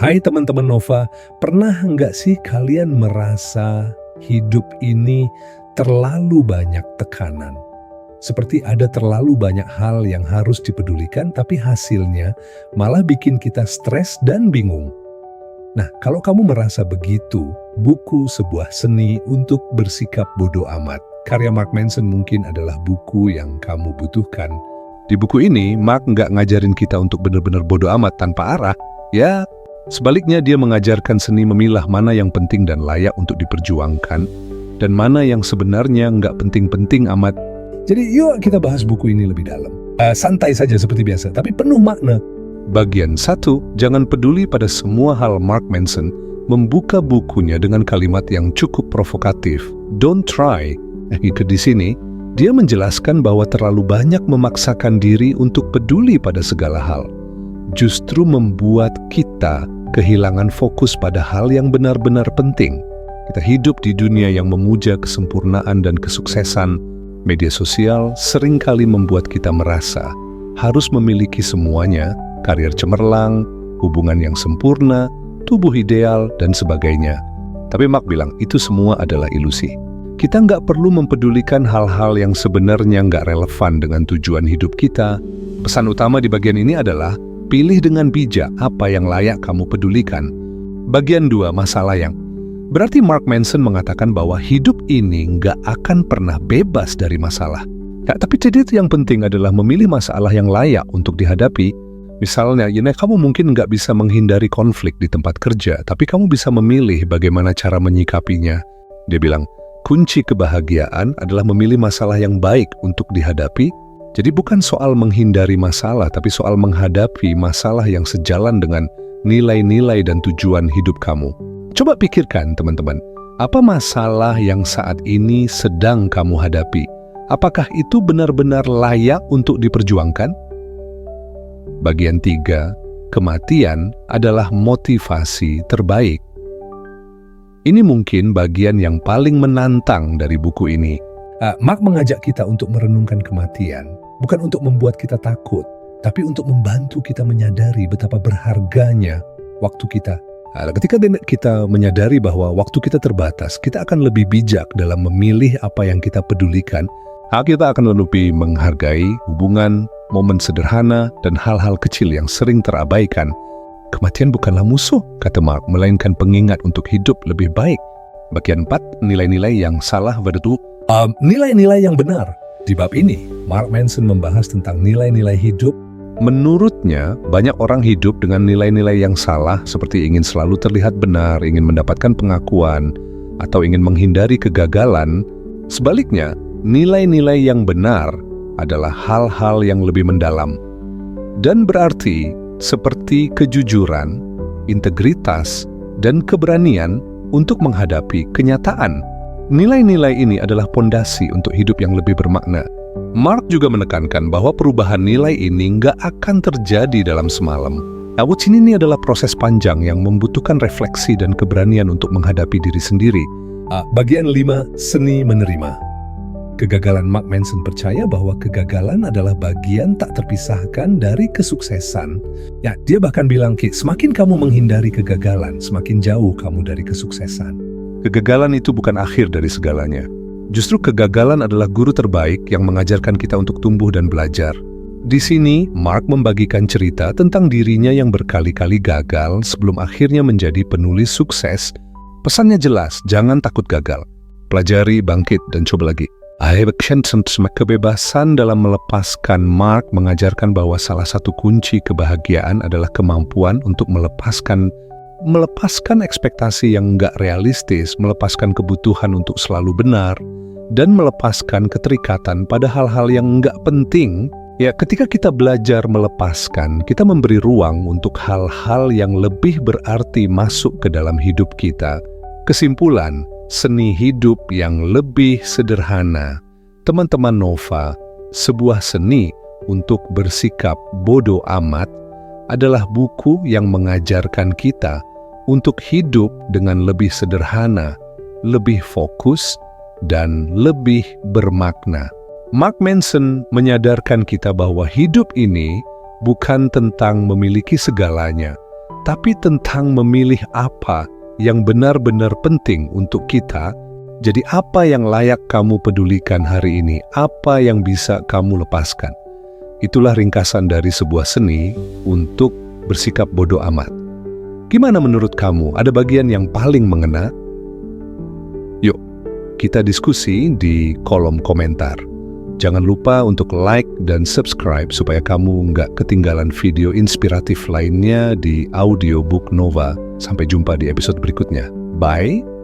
Hai teman-teman Nova, pernah nggak sih kalian merasa hidup ini terlalu banyak tekanan? Seperti ada terlalu banyak hal yang harus dipedulikan, tapi hasilnya malah bikin kita stres dan bingung. Nah, kalau kamu merasa begitu, buku Sebuah Seni untuk Bersikap Bodo Amat, karya Mark Manson mungkin adalah buku yang kamu butuhkan. Di buku ini, Mark nggak ngajarin kita untuk benar-benar bodo amat tanpa arah. Ya, sebaliknya dia mengajarkan seni memilah mana yang penting dan layak untuk diperjuangkan, dan mana yang sebenarnya nggak penting-penting amat. Jadi yuk kita bahas buku ini lebih dalam. Santai saja seperti biasa, tapi penuh makna. Bagian 1, jangan peduli pada semua hal. Mark Manson membuka bukunya dengan kalimat yang cukup provokatif. Don't try. Di sini, dia menjelaskan bahwa terlalu banyak memaksakan diri untuk peduli pada segala hal justru membuat kita kehilangan fokus pada hal yang benar-benar penting. Kita hidup di dunia yang memuja kesempurnaan dan kesuksesan. Media sosial seringkali membuat kita merasa harus memiliki semuanya, karier cemerlang, hubungan yang sempurna, tubuh ideal, dan sebagainya. Tapi Mark bilang itu semua adalah ilusi. Kita nggak perlu mempedulikan hal-hal yang sebenarnya nggak relevan dengan tujuan hidup kita. Pesan utama di bagian ini adalah pilih dengan bijak apa yang layak kamu pedulikan. Bagian 2, masalah yang. Berarti Mark Manson mengatakan bahwa hidup ini nggak akan pernah bebas dari masalah. Ya, tapi jadi yang penting adalah memilih masalah yang layak untuk dihadapi. Misalnya, kamu mungkin nggak bisa menghindari konflik di tempat kerja, tapi kamu bisa memilih bagaimana cara menyikapinya. Dia bilang, kunci kebahagiaan adalah memilih masalah yang baik untuk dihadapi. Jadi bukan soal menghindari masalah, tapi soal menghadapi masalah yang sejalan dengan nilai-nilai dan tujuan hidup kamu. Coba pikirkan teman-teman, apa masalah yang saat ini sedang kamu hadapi? Apakah itu benar-benar layak untuk diperjuangkan? Bagian 3, kematian adalah motivasi terbaik. Ini mungkin bagian yang paling menantang dari buku ini. Mark mengajak kita untuk merenungkan kematian. Bukan untuk membuat kita takut, tapi untuk membantu kita menyadari betapa berharganya waktu kita. Ketika kita menyadari bahwa waktu kita terbatas, kita akan lebih bijak dalam memilih apa yang kita pedulikan. Kita akan lebih menghargai hubungan, momen sederhana, dan hal-hal kecil yang sering terabaikan. Kematian bukanlah musuh, kata Mark, melainkan pengingat untuk hidup lebih baik. Bagian 4, nilai-nilai yang salah versus nilai-nilai yang benar. Di bab ini, Mark Manson membahas tentang nilai-nilai hidup. Menurutnya, banyak orang hidup dengan nilai-nilai yang salah, seperti ingin selalu terlihat benar, ingin mendapatkan pengakuan, atau ingin menghindari kegagalan. Sebaliknya, nilai-nilai yang benar adalah hal-hal yang lebih mendalam. Dan berarti, seperti kejujuran, integritas, dan keberanian untuk menghadapi kenyataan. Nilai-nilai ini adalah pondasi untuk hidup yang lebih bermakna. Mark juga menekankan bahwa perubahan nilai ini nggak akan terjadi dalam semalam. Ini adalah proses panjang yang membutuhkan refleksi dan keberanian untuk menghadapi diri sendiri. Bagian 5, seni menerima. Kegagalan. Mark Manson percaya bahwa kegagalan adalah bagian tak terpisahkan dari kesuksesan. Ya, dia bahkan bilang, semakin kamu menghindari kegagalan, semakin jauh kamu dari kesuksesan. Kegagalan itu bukan akhir dari segalanya. Justru kegagalan adalah guru terbaik yang mengajarkan kita untuk tumbuh dan belajar. Di sini, Mark membagikan cerita tentang dirinya yang berkali-kali gagal sebelum akhirnya menjadi penulis sukses. Pesannya jelas, jangan takut gagal. Pelajari, bangkit, dan coba lagi. Kebebasan dalam melepaskan. Mark mengajarkan bahwa salah satu kunci kebahagiaan adalah kemampuan untuk melepaskan ekspektasi yang nggak realistis, melepaskan kebutuhan untuk selalu benar, dan melepaskan keterikatan pada hal-hal yang nggak penting. Ya, ketika kita belajar melepaskan, kita memberi ruang untuk hal-hal yang lebih berarti masuk ke dalam hidup kita. Kesimpulan, seni hidup yang lebih sederhana. Teman-teman Nova, Sebuah Seni untuk Bersikap Bodo Amat adalah buku yang mengajarkan kita untuk hidup dengan lebih sederhana, lebih fokus, dan lebih bermakna. Mark Manson menyadarkan kita bahwa hidup ini bukan tentang memiliki segalanya, tapi tentang memilih apa yang benar-benar penting untuk kita. Jadi apa yang layak kamu pedulikan hari ini? Apa yang bisa kamu lepaskan? Itulah ringkasan dari sebuah seni untuk bersikap bodoh amat. Gimana menurut kamu? Ada bagian yang paling mengena? Yuk, kita diskusi di kolom komentar. Jangan lupa untuk like dan subscribe supaya kamu nggak ketinggalan video inspiratif lainnya di Audiobook Nova. Sampai jumpa di episode berikutnya. Bye!